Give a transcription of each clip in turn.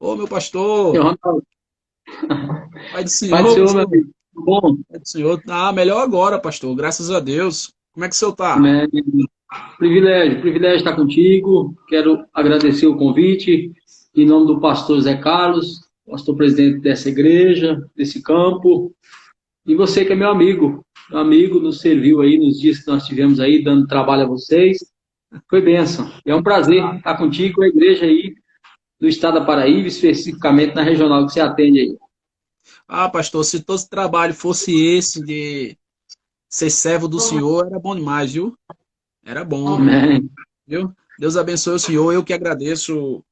Ô, meu E, pastor, Ronaldo, Pai do Pai do Senhor, Senhor, meu pastor. amigo. Tudo bom? Pai do Senhor. Ah, melhor agora, pastor, graças a Deus. Como é que o senhor tá? Amém. Privilégio estar contigo. Quero agradecer o convite em nome do pastor Zé Carlos, pastor presidente dessa igreja, desse campo, e você que é meu amigo nos serviu aí nos dias que nós tivemos aí, dando trabalho a vocês. Foi bênção. E é um prazer estar contigo, a igreja aí do estado da Paraíba, especificamente na regional que você atende aí. Ah, pastor, se todo esse trabalho fosse esse de ser servo do Senhor, era bom demais, viu? Era bom, Amém. viu? Deus abençoe o senhor. Eu que agradeço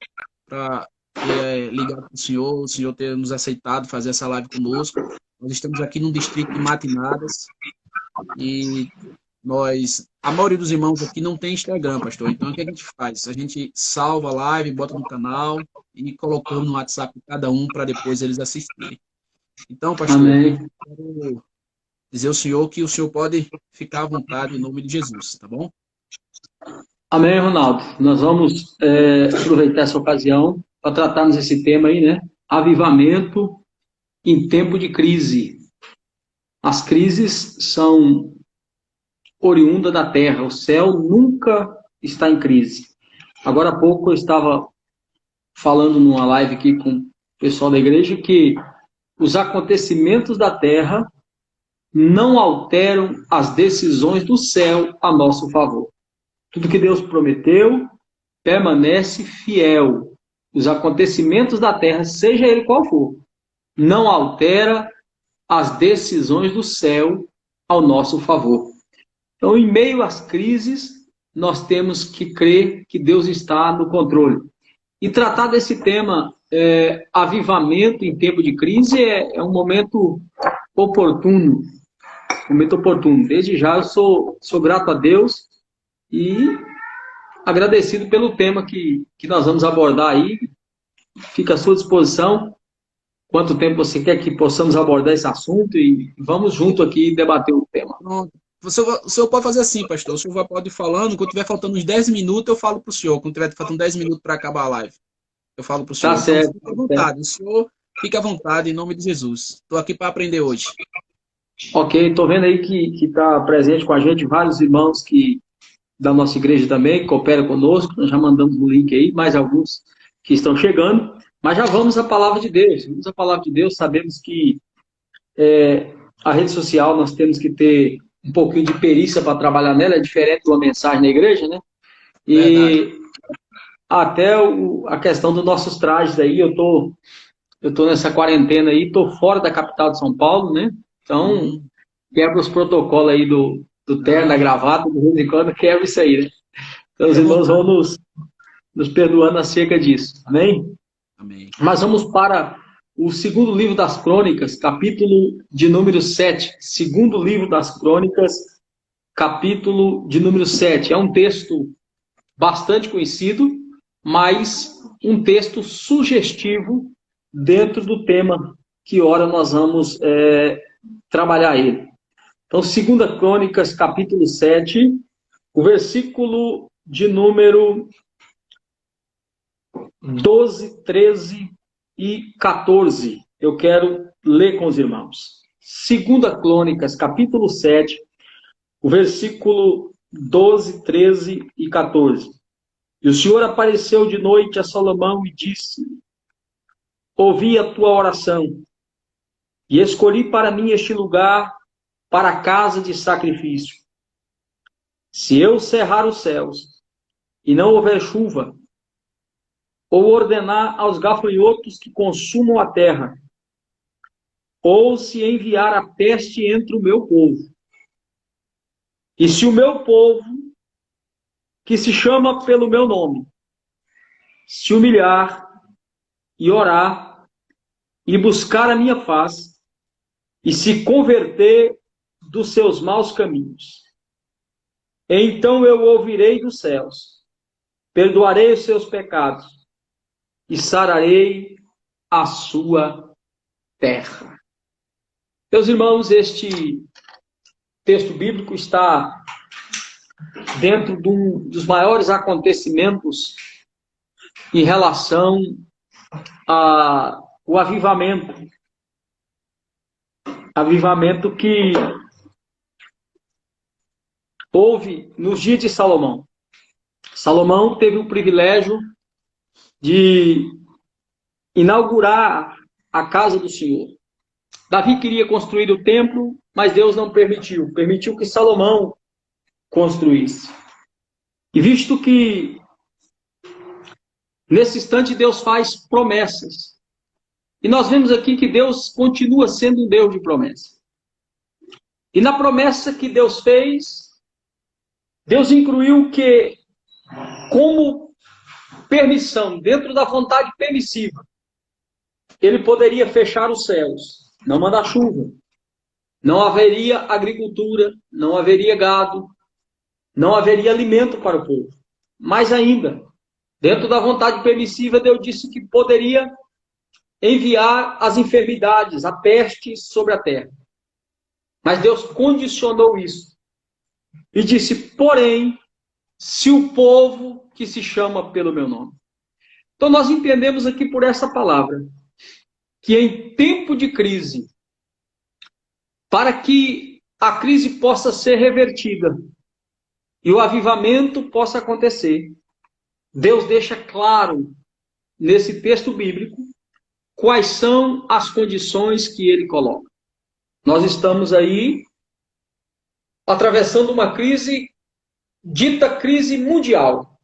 para ter ligado para o senhor ter nos aceitado fazer essa live conosco. Nós estamos aqui no distrito de Matinadas e a maioria dos irmãos aqui não tem Instagram, pastor. Então, o que a gente faz? A gente salva a live, bota no canal e colocamos no WhatsApp de cada um para depois eles assistirem. Então, pastor, Amém. quero dizer ao senhor que o senhor pode ficar à vontade em nome de Jesus, tá bom? Amém, Ronaldo. Nós vamos aproveitar essa ocasião para tratarmos esse tema aí, né? Avivamento em tempo de crise. As crises são oriundas da terra. O céu nunca está em crise. Agora há pouco eu estava falando numa live aqui com o pessoal da igreja que os acontecimentos da terra não alteram as decisões do céu a nosso favor. Tudo que Deus prometeu permanece fiel. Os acontecimentos da terra, seja ele qual for, não altera as decisões do céu ao nosso favor. Então, em meio às crises, nós temos que crer que Deus está no controle. E tratar desse tema, avivamento em tempo de crise, é um oportuno, momento oportuno. Desde já eu sou grato a Deus e agradecido pelo tema que nós vamos abordar aí. Fica à sua disposição. Quanto tempo você quer que possamos abordar esse assunto e vamos junto aqui debater o tema. Pronto. O senhor pode fazer assim, pastor. O senhor pode ir falando. Quando tiver faltando uns 10 minutos, eu falo para o senhor. Quando tiver faltando 10 minutos para acabar a live, eu falo para o Tá senhor. Então, certo, fique à tá certo. vontade. O senhor fique à vontade, em nome de Jesus. Estou aqui para aprender hoje. Ok, estou vendo aí que está presente com a gente vários irmãos da nossa igreja também, que cooperam conosco. Nós já mandamos o link aí, mais alguns que estão chegando. Mas já vamos à palavra de Deus. Vamos à palavra de Deus. Sabemos que a rede social nós temos que ter um pouquinho de perícia para trabalhar nela. É diferente de uma mensagem na igreja, né? Verdade. E até a questão dos nossos trajes aí, eu tô nessa quarentena aí, tô fora da capital de São Paulo, né? Então, Hum, quebra os protocolos aí do terno, da não, gravata, de vez em quando quebra isso aí, né? Então, os fique à irmãos vão vontade. nos perdoando acerca disso, amém? Amém. Mas vamos para o segundo livro das Crônicas, capítulo de número 7. Segundo livro das Crônicas, capítulo de número 7. É um texto bastante conhecido, mas um texto sugestivo dentro do tema que ora nós vamos trabalhar ele. Então, segunda Crônicas, capítulo 7, o versículo de número 12, 13 e 14. Eu quero ler com os irmãos. Segunda Crônicas, capítulo 7, o versículo 12, 13 e 14. E o Senhor apareceu de noite a Salomão e disse: Ouvi a tua oração e escolhi para mim este lugar para a casa de sacrifício. Se eu cerrar os céus e não houver chuva, ou ordenar aos gafanhotos que consumam a terra, ou se enviar a peste entre o meu povo, e se o meu povo, que se chama pelo meu nome, se humilhar e orar e buscar a minha face, e se converter dos seus maus caminhos, então eu ouvirei dos céus, perdoarei os seus pecados e sararei a sua terra. Meus irmãos, este texto bíblico está dentro dos maiores acontecimentos em relação o avivamento. Avivamento que houve nos dias de Salomão. Salomão teve o privilégio de inaugurar a casa do Senhor. Davi queria construir o templo, mas Deus não permitiu. Permitiu que Salomão construísse. E visto que nesse instante Deus faz promessas. E nós vemos aqui que Deus continua sendo um Deus de promessa. E na promessa que Deus fez, Deus incluiu que, como permissão, dentro da vontade permissiva, Ele poderia fechar os céus, não mandar chuva, não haveria agricultura, não haveria gado, não haveria alimento para o povo. Mais ainda, dentro da vontade permissiva, Deus disse que poderia enviar as enfermidades, a peste sobre a terra. Mas Deus condicionou isso. E disse, porém, se o povo que se chama pelo meu nome. Então nós entendemos aqui por essa palavra, que em tempo de crise, para que a crise possa ser revertida e o avivamento possa acontecer, Deus deixa claro nesse texto bíblico quais são as condições que ele coloca. Nós estamos aí atravessando uma crise, dita crise mundial.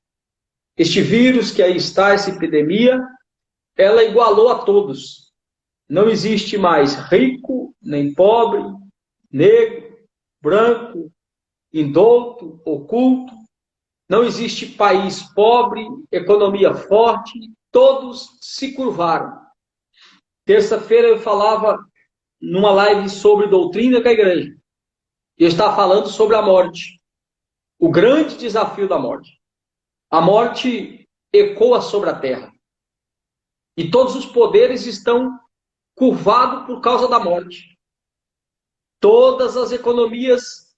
Este vírus que aí está, essa epidemia, ela igualou a todos. Não existe mais rico, nem pobre, negro, branco, indouto, oculto. Não existe país pobre, economia forte. Todos se curvaram. Terça-feira eu falava numa live sobre doutrina com a igreja. E eu estava falando sobre a morte. O grande desafio da morte. A morte ecoa sobre a terra. E todos os poderes estão curvados por causa da morte. Todas as economias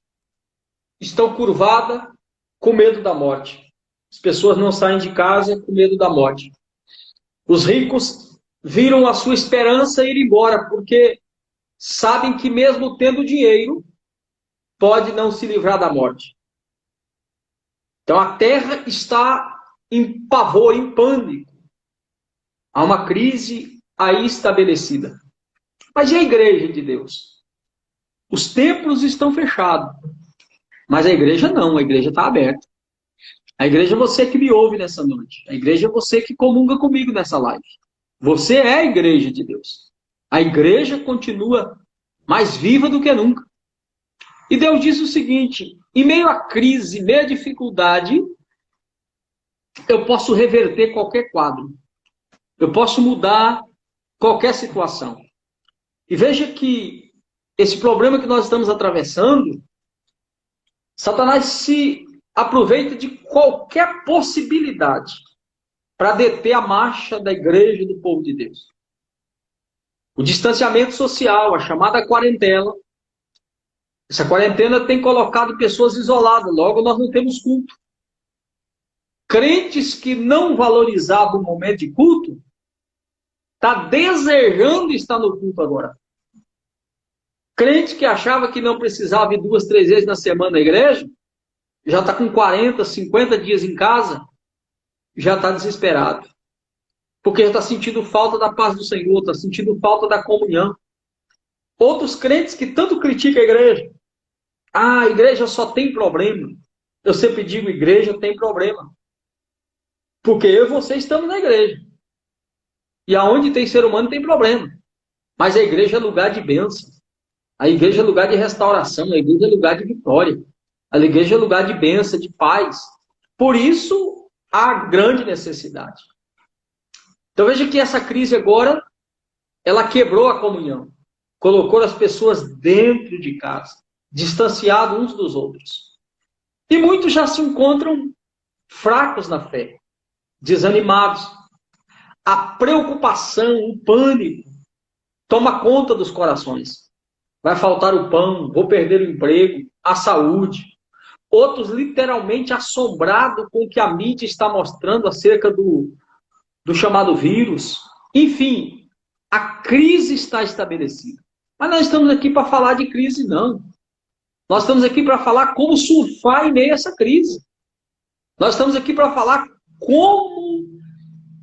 estão curvadas com medo da morte. As pessoas não saem de casa com medo da morte. Os ricos viram a sua esperança ir embora, porque sabem que mesmo tendo dinheiro, pode não se livrar da morte. Então a terra está em pavor, em pânico. Há uma crise aí estabelecida. Mas e a igreja de Deus? Os templos estão fechados. Mas a igreja não, a igreja está aberta. A igreja é você que me ouve nessa noite. A igreja é você que comunga comigo nessa live. Você é a igreja de Deus. A igreja continua mais viva do que nunca. E Deus diz o seguinte, em meio à crise, em meio à dificuldade, eu posso reverter qualquer quadro. Eu posso mudar qualquer situação. E veja que esse problema que nós estamos atravessando, Satanás se aproveita de qualquer possibilidade para deter a marcha da igreja e do povo de Deus. O distanciamento social, a chamada quarentena. Essa quarentena tem colocado pessoas isoladas, logo nós não temos culto. Crentes que não valorizavam o momento de culto, está desejando estar no culto agora. Crente que achava que não precisava ir 2, 3 vezes na semana na igreja, já está com 40, 50 dias em casa, já está desesperado. Porque já está sentindo falta da paz do Senhor, está sentindo falta da comunhão. Outros crentes que tanto criticam a igreja. Ah, a igreja só tem problema. Eu sempre digo, igreja tem problema. Porque eu e você estamos na igreja. E aonde tem ser humano tem problema. Mas a igreja é lugar de bênção. A igreja é lugar de restauração. A igreja é lugar de vitória. A igreja é lugar de bênção, de paz. Por isso, há grande necessidade. Então veja que essa crise agora, ela quebrou a comunhão. Colocou as pessoas dentro de casa. Distanciados uns dos outros. E muitos já se encontram fracos na fé. Desanimados. A preocupação, o pânico, toma conta dos corações. Vai faltar o pão, vou perder o emprego, a saúde. Outros literalmente assombrados com o que a mídia está mostrando acerca do chamado vírus. Enfim, a crise está estabelecida. Mas nós estamos aqui para falar de crise, não. Nós estamos aqui para falar como surfar em meio a essa crise. Nós estamos aqui para falar como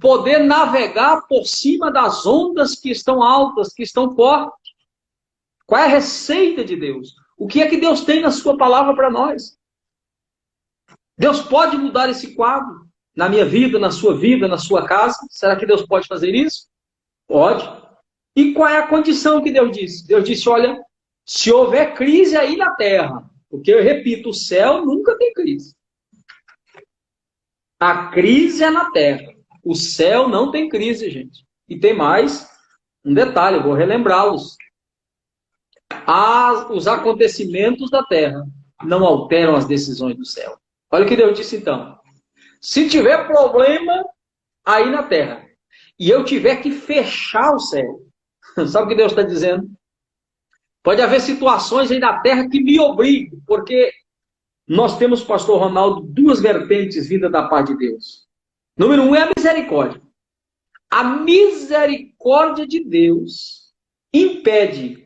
poder navegar por cima das ondas que estão altas, que estão fortes. Qual é a receita de Deus? O que é que Deus tem na sua palavra para nós? Deus pode mudar esse quadro na minha vida, na sua casa? Será que Deus pode fazer isso? Pode. E qual é a condição que Deus disse? Deus disse, olha, se houver crise aí na terra, porque eu repito, o céu nunca tem crise. A crise é na terra. O céu não tem crise, gente. E tem mais um detalhe, eu vou relembrá-los. Os acontecimentos da terra não alteram as decisões do céu. Olha o que Deus disse então. Se tiver problema aí na terra, e eu tiver que fechar o céu, sabe o que Deus está dizendo? Pode haver situações aí na terra que me obriguem, porque nós temos, pastor Ronaldo, duas vertentes vindas da parte de Deus. Número 1 é a misericórdia. A misericórdia de Deus impede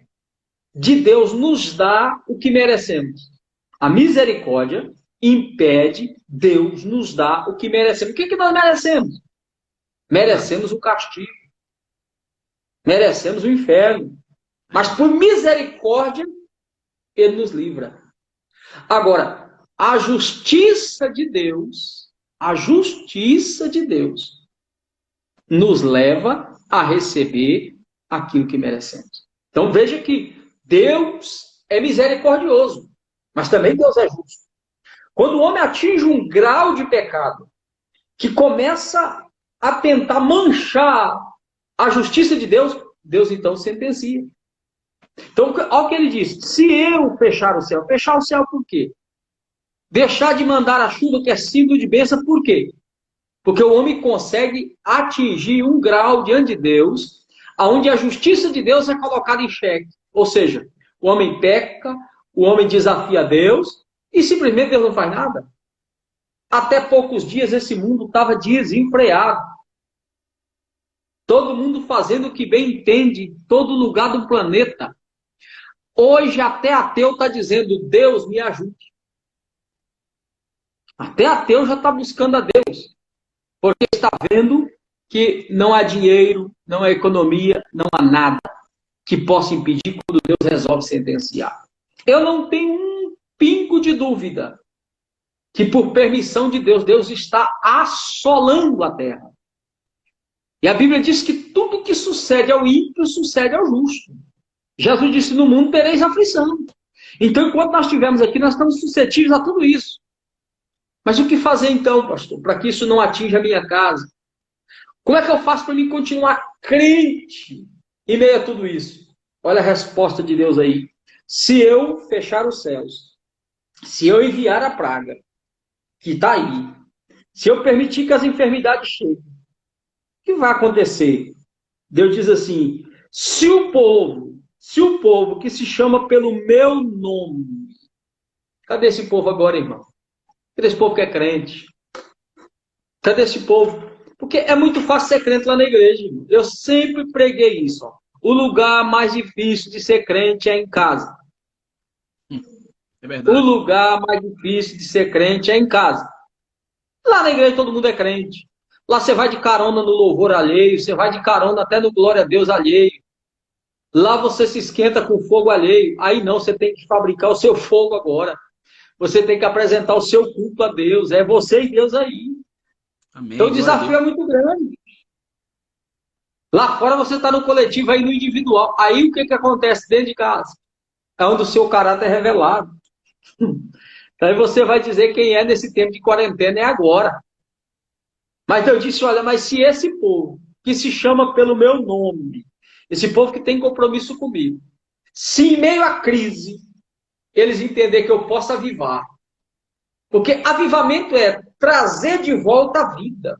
de Deus nos dar o que merecemos. A misericórdia impede Deus nos dar o que merecemos. O que nós merecemos? Merecemos o castigo. Merecemos o inferno. Mas por misericórdia, Ele nos livra. Agora, a justiça de Deus nos leva a receber aquilo que merecemos. Então veja que Deus é misericordioso, mas também Deus é justo. Quando o homem atinge um grau de pecado que começa a tentar manchar a justiça de Deus, Deus então sentencia. Então, olha o que ele diz. Se eu fechar o céu por quê? Deixar de mandar a chuva que é símbolo de bênção, por quê? Porque o homem consegue atingir um grau diante de Deus, onde a justiça de Deus é colocada em xeque. Ou seja, o homem peca, o homem desafia Deus, e simplesmente Deus não faz nada. Até poucos dias esse mundo estava desenfreado. Todo mundo fazendo o que bem entende, em todo lugar do planeta. Hoje até ateu está dizendo, Deus me ajude. Até ateu já está buscando a Deus. Porque está vendo que não há dinheiro, não há economia, não há nada que possa impedir quando Deus resolve sentenciar. Eu não tenho um pingo de dúvida que por permissão de Deus, Deus está assolando a terra. E a Bíblia diz que tudo que sucede ao ímpio sucede ao justo. Jesus disse, no mundo tereis aflição. Então, enquanto nós estivermos aqui, nós estamos suscetíveis a tudo isso. Mas o que fazer então, pastor, para que isso não atinja a minha casa? Como é que eu faço para mim continuar crente em meio a tudo isso? Olha a resposta de Deus aí. Se eu fechar os céus, se eu enviar a praga, que está aí, se eu permitir que as enfermidades cheguem, o que vai acontecer? Deus diz assim, se o povo que se chama pelo meu nome, cadê esse povo agora, irmão? Cadê esse povo que é crente? Cadê esse povo? Porque é muito fácil ser crente lá na igreja, irmão. Eu sempre preguei isso. Ó. O lugar mais difícil de ser crente é em casa. É verdade. O lugar mais difícil de ser crente é em casa. Lá na igreja todo mundo é crente. Lá você vai de carona no louvor alheio, você vai de carona até no glória a Deus alheio. Lá você se esquenta com fogo alheio. Aí não, você tem que fabricar o seu fogo agora. Você tem que apresentar o seu culto a Deus. É você e Deus aí. Amém. Então o desafio é muito grande. Lá fora você está no coletivo, aí no individual. Aí o que acontece dentro de casa? É onde o seu caráter é revelado. Aí você vai dizer quem é nesse tempo de quarentena é agora. Mas eu disse, olha, mas se esse povo que se chama pelo meu nome, esse povo que tem compromisso comigo, se em meio à crise eles entenderem que eu posso avivar, porque avivamento é trazer de volta a vida.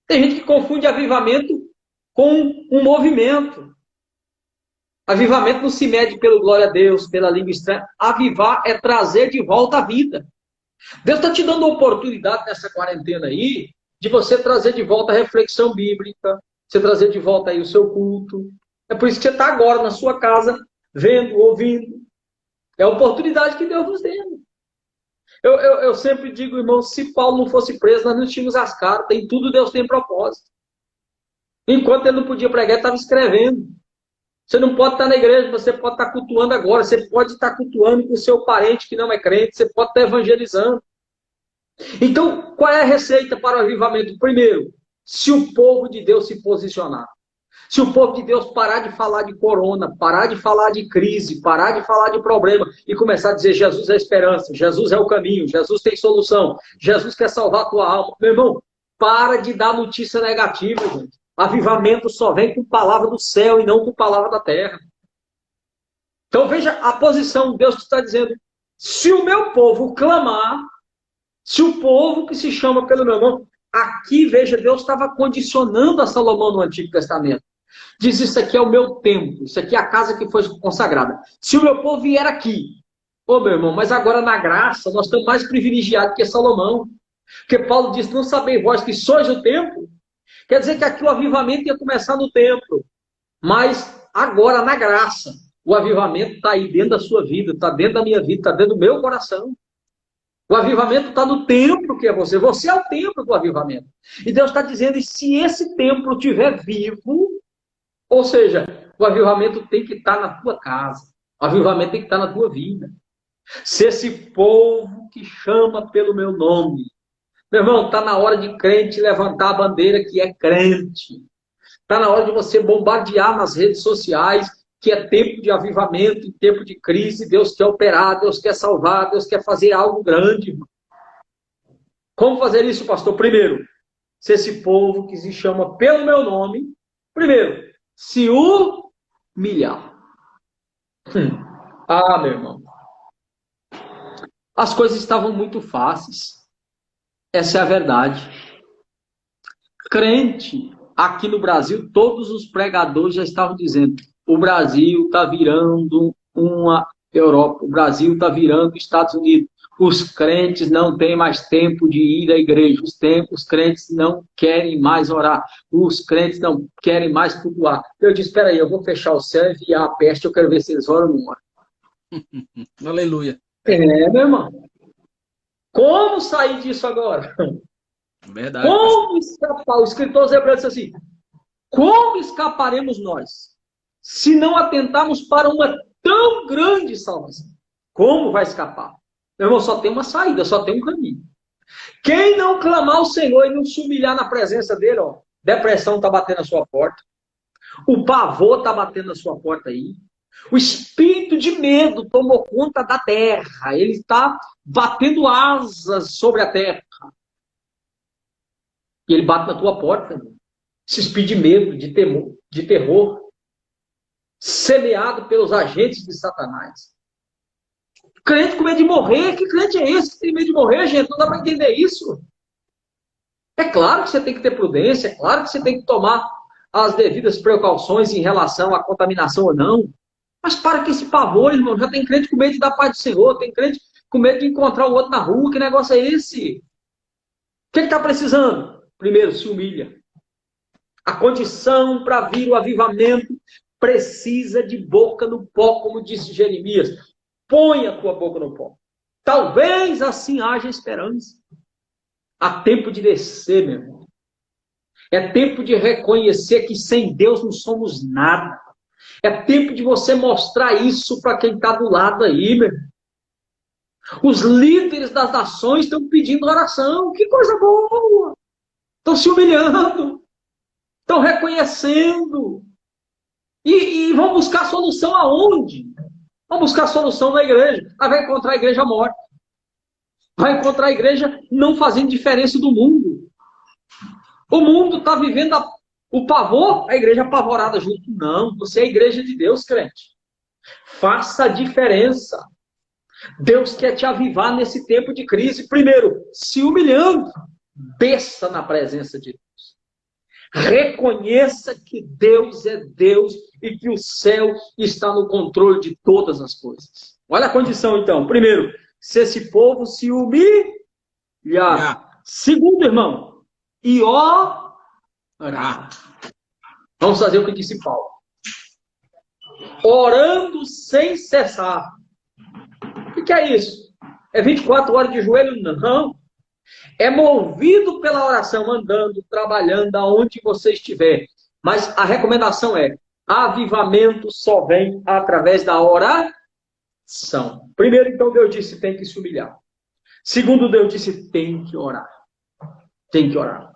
Tem gente que confunde avivamento com um movimento. Avivamento não se mede pelo glória a Deus, pela língua estranha. Avivar é trazer de volta a vida. Deus está te dando a oportunidade nessa quarentena aí de você trazer de volta a reflexão bíblica, Você trazer de volta aí o seu culto. É por isso que você está agora na sua casa, vendo, ouvindo. É a oportunidade que Deus nos deu. Eu sempre digo, irmão, se Paulo não fosse preso, nós não tínhamos as cartas. Em tudo Deus tem propósito. Enquanto ele não podia pregar, ele estava escrevendo. Você não pode estar na igreja, você pode estar cultuando agora. Você pode estar cultuando com o seu parente que não é crente. Você pode estar evangelizando. Então, qual é a receita para o avivamento? Primeiro, se o povo de Deus se posicionar. Se o povo de Deus parar de falar de corona, parar de falar de crise, parar de falar de problema e começar a dizer Jesus é a esperança, Jesus é o caminho, Jesus tem solução, Jesus quer salvar a tua alma. Meu irmão, para de dar notícia negativa, gente. Avivamento só vem com palavra do céu e não com palavra da terra. Então veja a posição, Deus está dizendo, se o meu povo clamar, se o povo que se chama pelo meu nome, aqui veja, Deus estava condicionando a Salomão no Antigo Testamento. Diz, isso aqui é o meu templo, isso aqui é a casa que foi consagrada. Se o meu povo vier aqui, ô meu irmão, mas agora na graça, nós estamos mais privilegiados que Salomão. Porque Paulo diz, não sabeis vós que sois o templo? Quer dizer que aqui o avivamento ia começar no templo. Mas agora na graça, o avivamento está aí dentro da sua vida, está dentro da minha vida, está dentro do meu coração. O avivamento está no templo que é você. Você é o templo do avivamento. E Deus está dizendo, e se esse templo estiver vivo, ou seja, o avivamento tem que estar na tua casa. O avivamento tem que estar na tua vida. Se esse povo que chama pelo meu nome, meu irmão, está na hora de crente levantar a bandeira que é crente. Está na hora de você bombardear nas redes sociais que é tempo de avivamento, tempo de crise. Deus quer operar, Deus quer salvar, Deus quer fazer algo grande. Irmão. Como fazer isso, pastor? Primeiro, se esse povo que se chama pelo meu nome, primeiro, se humilhar. Ah, meu irmão. As coisas estavam muito fáceis. Essa é a verdade. Crente, aqui no Brasil, todos os pregadores já estavam dizendo, o Brasil está virando uma Europa, o Brasil está virando Estados Unidos. Os crentes não têm mais tempo de ir à igreja. Os crentes não querem mais orar. Os crentes não querem mais cultuar. Eu disse, espera aí, eu vou fechar o céu e enviar a peste. Eu quero ver se eles oram ou não oram. Aleluia. Meu irmão. Como sair disso agora? Verdade. Como escapar? O escritor Hebreus disse assim, como escaparemos nós se não atentarmos para uma tão grande salvação? Como vai escapar? Meu irmão, só tem uma saída, só tem um caminho. Quem não clamar ao Senhor e não se humilhar na presença dele, ó, depressão está batendo na sua porta, o pavor está batendo na sua porta aí, o espírito de medo tomou conta da terra, ele está batendo asas sobre a terra. E ele bate na tua porta, irmão. Esse espírito de medo, de terror, semeado pelos agentes de Satanás. Crente com medo de morrer? Que crente é esse que tem medo de morrer, gente? Não dá para entender isso. É claro que você tem que ter prudência, é claro que você tem que tomar as devidas precauções em relação à contaminação ou não. Mas para que esse pavor, irmão, já tem crente com medo de dar paz do Senhor, tem crente com medo de encontrar o outro na rua, que negócio é esse? O que está precisando? Primeiro, se humilha. A condição para vir o avivamento precisa de boca no pó, como disse Jeremias. Põe a tua boca no pó. Talvez assim haja esperança. Há tempo de descer, meu irmão. É tempo de reconhecer que sem Deus não somos nada. É tempo de você mostrar isso para quem está do lado aí, meu irmão. Os líderes das nações estão pedindo oração. Que coisa boa! Estão se humilhando. Estão reconhecendo. E vão buscar solução aonde? Vão buscar solução na igreja. Aí vai encontrar a igreja morta. Vai encontrar a igreja não fazendo diferença do mundo. O mundo está vivendo o pavor, a igreja apavorada junto. Não, você é a igreja de Deus, crente. Faça a diferença. Deus quer te avivar nesse tempo de crise. Primeiro, se humilhando. Desça na presença de Deus. Reconheça que Deus é Deus e que o céu está no controle de todas as coisas. Olha a condição, então. Primeiro, se esse povo se humilhar. Segundo, irmão, e orar. Vamos fazer o que disse Paulo. Orando sem cessar. O que é isso? É 24 horas de joelho? Não. É movido pela oração, andando, trabalhando, aonde você estiver. Mas a recomendação é: avivamento só vem através da oração. Primeiro, então, Deus disse, tem que se humilhar. Segundo, Deus disse, tem que orar. Tem que orar.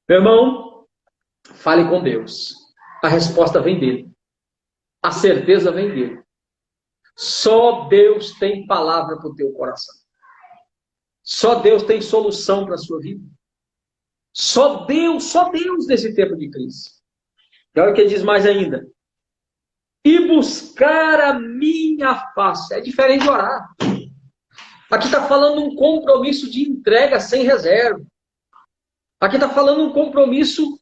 Meu irmão, fale com Deus. A resposta vem dele. A certeza vem dele. Só Deus tem palavra para o teu coração. Só Deus tem solução para a sua vida. Só Deus nesse tempo de crise. E olha o que ele diz mais ainda. E buscar a minha face. É diferente de orar. Aqui está falando um compromisso de entrega sem reserva. Aqui está falando um compromisso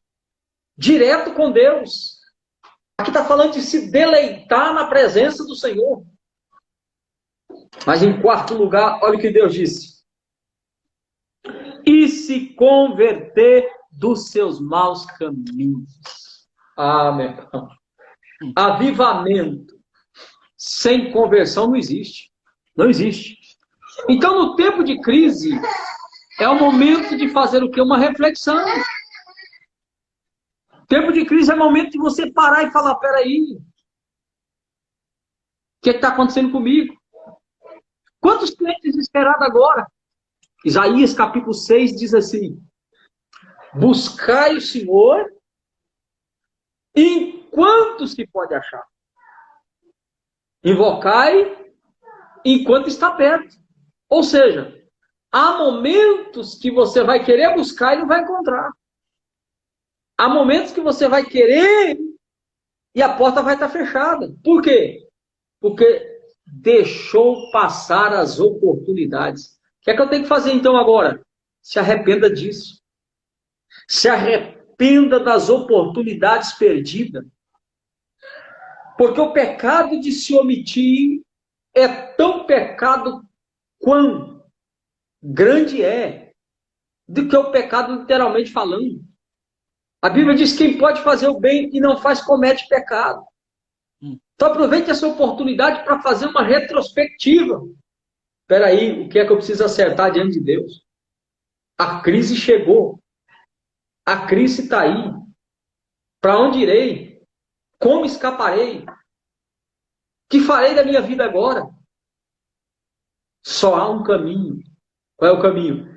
direto com Deus. Aqui está falando de se deleitar na presença do Senhor. Mas em quarto lugar, olha o que Deus disse. E se converter dos seus maus caminhos. Ah, meu irmão. Avivamento sem conversão não existe. Não existe. Então, no tempo de crise, é o momento de fazer o quê? Uma reflexão. Tempo de crise é o momento de você parar e falar, peraí, o que está acontecendo comigo? Quantos crentes desesperados agora? Isaías capítulo 6 diz assim, buscai o Senhor enquanto se pode achar. Invocai enquanto está perto. Ou seja, há momentos que você vai querer buscar e não vai encontrar. Há momentos que você vai querer e a porta vai estar fechada. Por quê? Porque deixou passar as oportunidades. O que é que eu tenho que fazer então agora? Se arrependa disso. Se arrependa das oportunidades perdidas. Porque o pecado de se omitir é tão pecado quão grande é do que o pecado literalmente falando. A Bíblia diz que quem pode fazer o bem e não faz, comete pecado. Então aproveite essa oportunidade para fazer uma retrospectiva. Espera aí, o que é que eu preciso acertar diante de Deus? A crise chegou. A crise está aí. Para onde irei? Como escaparei? O que farei da minha vida agora? Só há um caminho. Qual é o caminho?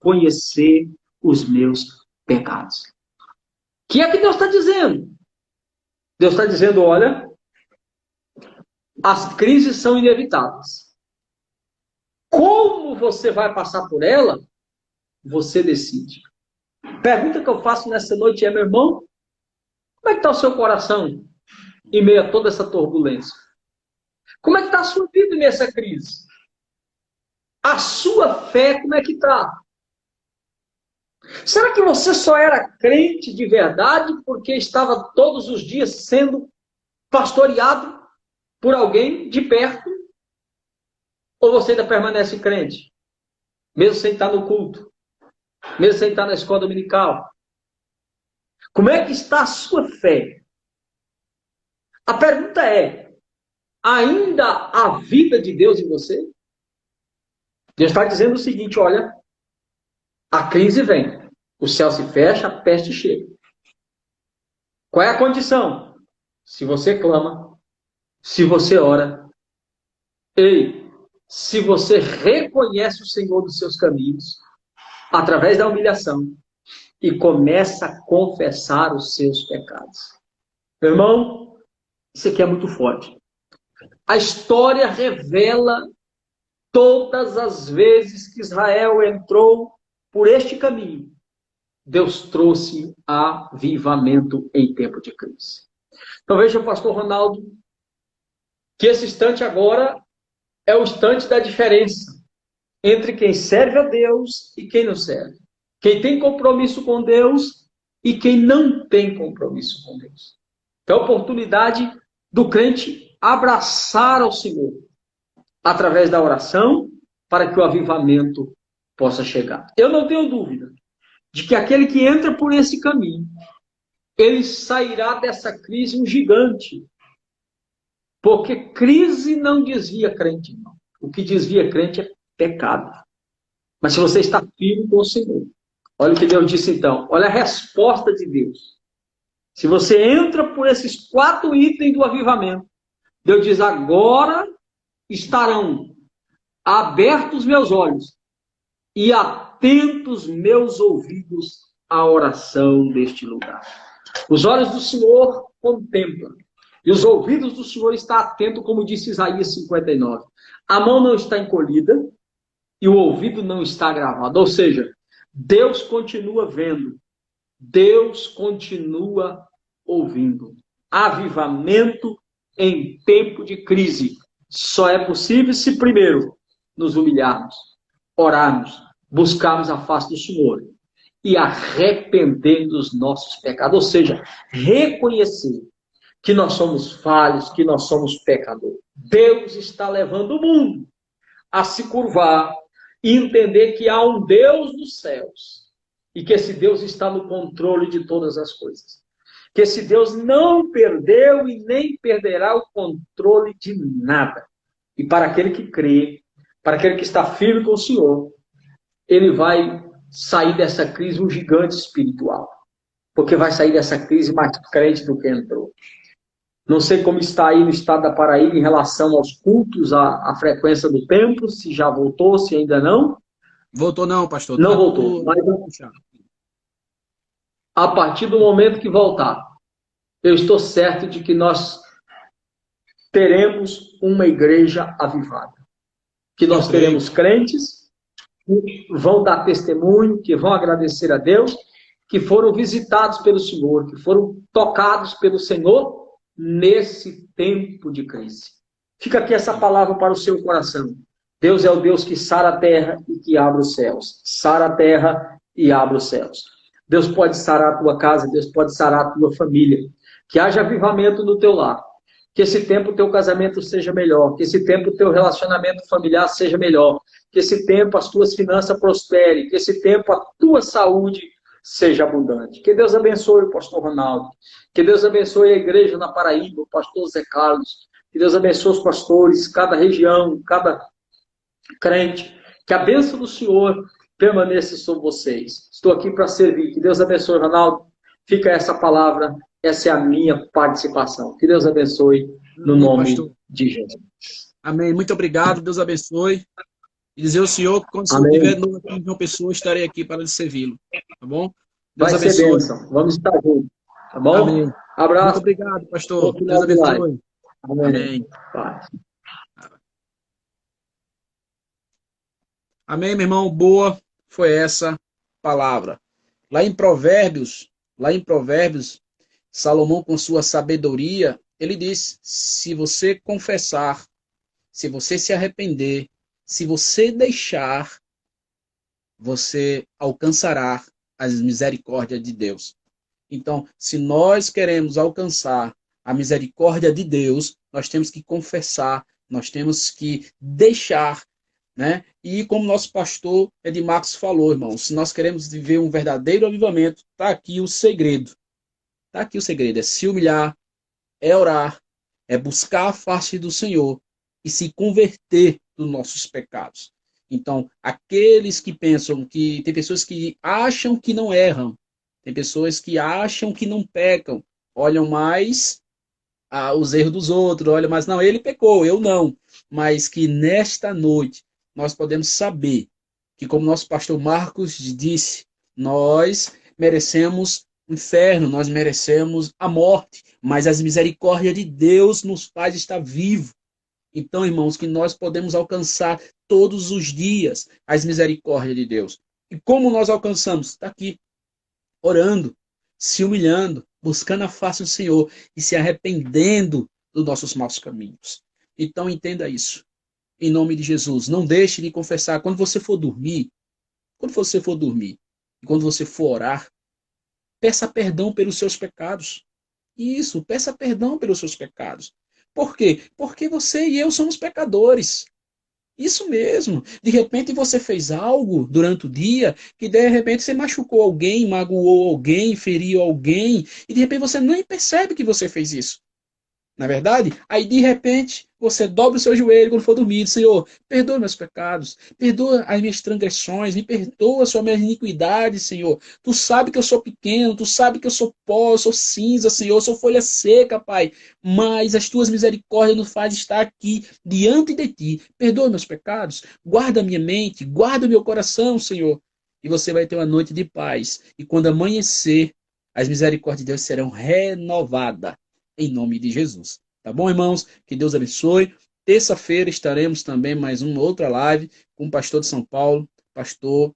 Reconhecer os meus pecados. O que é que Deus está dizendo? Deus está dizendo, olha, as crises são inevitáveis. Como você vai passar por ela, você decide. Pergunta que eu faço nessa noite é, meu irmão, como é que está o seu coração em meio a toda essa turbulência? Como é que está a sua vida em meio a essa crise? A sua fé, como é que está? Será que você só era crente de verdade porque estava todos os dias sendo pastoreado por alguém de perto? Ou você ainda permanece crente? Mesmo sem estar no culto? Mesmo sem estar na escola dominical? Como é que está a sua fé? A pergunta é, ainda há vida de Deus em você? Deus está dizendo o seguinte, olha, a crise vem, o céu se fecha, a peste chega. Qual é a condição? Se você clama, se você ora, se você reconhece o Senhor dos seus caminhos, através da humilhação, e começa a confessar os seus pecados. Meu irmão, isso aqui é muito forte. A história revela todas as vezes que Israel entrou por este caminho, Deus trouxe avivamento em tempo de crise. Então veja, pastor Ronaldo, que esse instante agora é o instante da diferença entre quem serve a Deus e quem não serve. Quem tem compromisso com Deus e quem não tem compromisso com Deus. Então a oportunidade do crente abraçar ao Senhor através da oração para que o avivamento possa chegar. Eu não tenho dúvida de que aquele que entra por esse caminho, ele sairá dessa crise um gigante. Porque crise não desvia crente, não. O que desvia crente é pecado. Mas se você está firme com o Senhor, olha o que Deus disse então, olha a resposta de Deus. Se você entra por esses 4 itens do avivamento, Deus diz, agora estarão abertos meus olhos e atentos meus ouvidos à oração deste lugar. Os olhos do Senhor contemplam, e os ouvidos do Senhor estão atentos, como disse Isaías 59. A mão não está encolhida e o ouvido não está gravado. Ou seja, Deus continua vendo, Deus continua ouvindo. Avivamento em tempo de crise só é possível se primeiro nos humilharmos, orarmos, buscarmos a face do Senhor e arrepender dos nossos pecados. Ou seja, reconhecer que nós somos falhos, que nós somos pecadores. Deus está levando o mundo a se curvar e entender que há um Deus dos céus e que esse Deus está no controle de todas as coisas. Que esse Deus não perdeu e nem perderá o controle de nada. E para aquele que crê, para aquele que está firme com o Senhor, ele vai sair dessa crise um gigante espiritual. Porque vai sair dessa crise mais crente do que entrou. Não sei como está aí no estado da Paraíba em relação aos cultos, à frequência do templo, se já voltou, se ainda não. Voltou não, pastor. Não voltou. Mas a partir do momento que voltar, eu estou certo de que nós teremos uma igreja avivada. Que nós teremos crentes que vão dar testemunho, que vão agradecer a Deus, que foram visitados pelo Senhor, que foram tocados pelo Senhor nesse tempo de crise. Fica aqui essa palavra para o seu coração. Deus é o Deus que sara a terra e que abre os céus. Sara a terra e abre os céus. Deus pode sarar a tua casa, Deus pode sarar a tua família. Que haja avivamento no teu lar. Que esse tempo o teu casamento seja melhor. Que esse tempo o teu relacionamento familiar seja melhor. Que esse tempo as tuas finanças prosperem. Que esse tempo a tua saúde seja abundante. Que Deus abençoe o pastor Ronaldo. Que Deus abençoe a igreja na Paraíba, o pastor Zé Carlos. Que Deus abençoe os pastores, cada região, cada crente. Que a bênção do Senhor permaneça sobre vocês. Estou aqui para servir. Que Deus abençoe, Ronaldo. Fica essa palavra. Essa é a minha participação. Que Deus abençoe no nome de Jesus. Amém. Muito obrigado. Deus abençoe. E dizer ao Senhor que quando o Senhor estiver de novo aqui em uma pessoa, estarei aqui para servi-lo. Tá bom? Deus vai abençoe. Ser bênção. Vamos estar juntos. Tá bom? Amém. Abraço. Muito obrigado, pastor. Deus abençoe. Amém. Amém. Amém, meu irmão. Boa foi essa palavra. Lá em Provérbios, Salomão, com sua sabedoria, ele diz: se você confessar, se você se arrepender, se você deixar, você alcançará as misericórdias de Deus. Então, se nós queremos alcançar a misericórdia de Deus, nós temos que confessar, nós temos que deixar, né? E como nosso pastor Edmarcos falou, irmão, se nós queremos viver um verdadeiro avivamento, está aqui o segredo. Está aqui o segredo, é se humilhar, é orar, é buscar a face do Senhor e se converter dos nossos pecados. Então, aqueles que pensam que... Tem pessoas que acham que não erram, tem pessoas que acham que não pecam, olham mais os erros dos outros, olham mais, não, ele pecou, eu não. Mas que nesta noite nós podemos saber que, como nosso pastor Marcos disse, nós merecemos o inferno, nós merecemos a morte, mas as misericórdias de Deus nos faz estar vivo. Então, irmãos, que nós podemos alcançar todos os dias as misericórdias de Deus. E como nós alcançamos? Está aqui, orando, se humilhando, buscando a face do Senhor e se arrependendo dos nossos maus caminhos. Então, entenda isso. Em nome de Jesus, não deixe de confessar. Quando você for dormir, e quando você for orar, peça perdão pelos seus pecados. Isso, peça perdão pelos seus pecados. Por quê? Porque você e eu somos pecadores. Isso mesmo. De repente você fez algo durante o dia que de repente você machucou alguém, magoou alguém, feriu alguém, e de repente você nem percebe que você fez isso. Na verdade, aí de repente você dobra o seu joelho quando for dormir, Senhor, perdoa meus pecados, perdoa as minhas transgressões, me perdoa as minhas iniquidades, Senhor. Tu sabe que eu sou pequeno, tu sabe que eu sou pó, eu sou cinza, Senhor, eu sou folha seca, Pai, mas as tuas misericórdias nos fazem estar aqui diante de ti. Perdoa meus pecados, guarda minha mente, guarda meu coração, Senhor. E você vai ter uma noite de paz. E quando amanhecer, as misericórdias de Deus serão renovadas em nome de Jesus. Tá bom, irmãos? Que Deus abençoe. Terça-feira estaremos também mais uma outra live com o pastor de São Paulo, pastor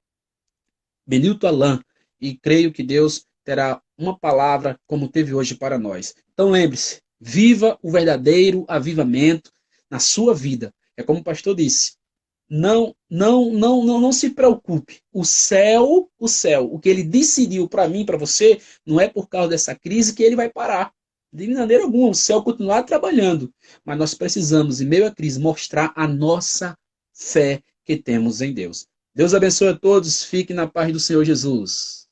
Benilton Alain. E creio que Deus terá uma palavra como teve hoje para nós. Então lembre-se, viva o verdadeiro avivamento na sua vida. É como o pastor disse, não se preocupe. O que ele decidiu para mim, para você, não é por causa dessa crise que ele vai parar. De maneira alguma, o céu continuar trabalhando. Mas nós precisamos, em meio à crise, mostrar a nossa fé que temos em Deus. Deus abençoe a todos. Fique na paz do Senhor Jesus.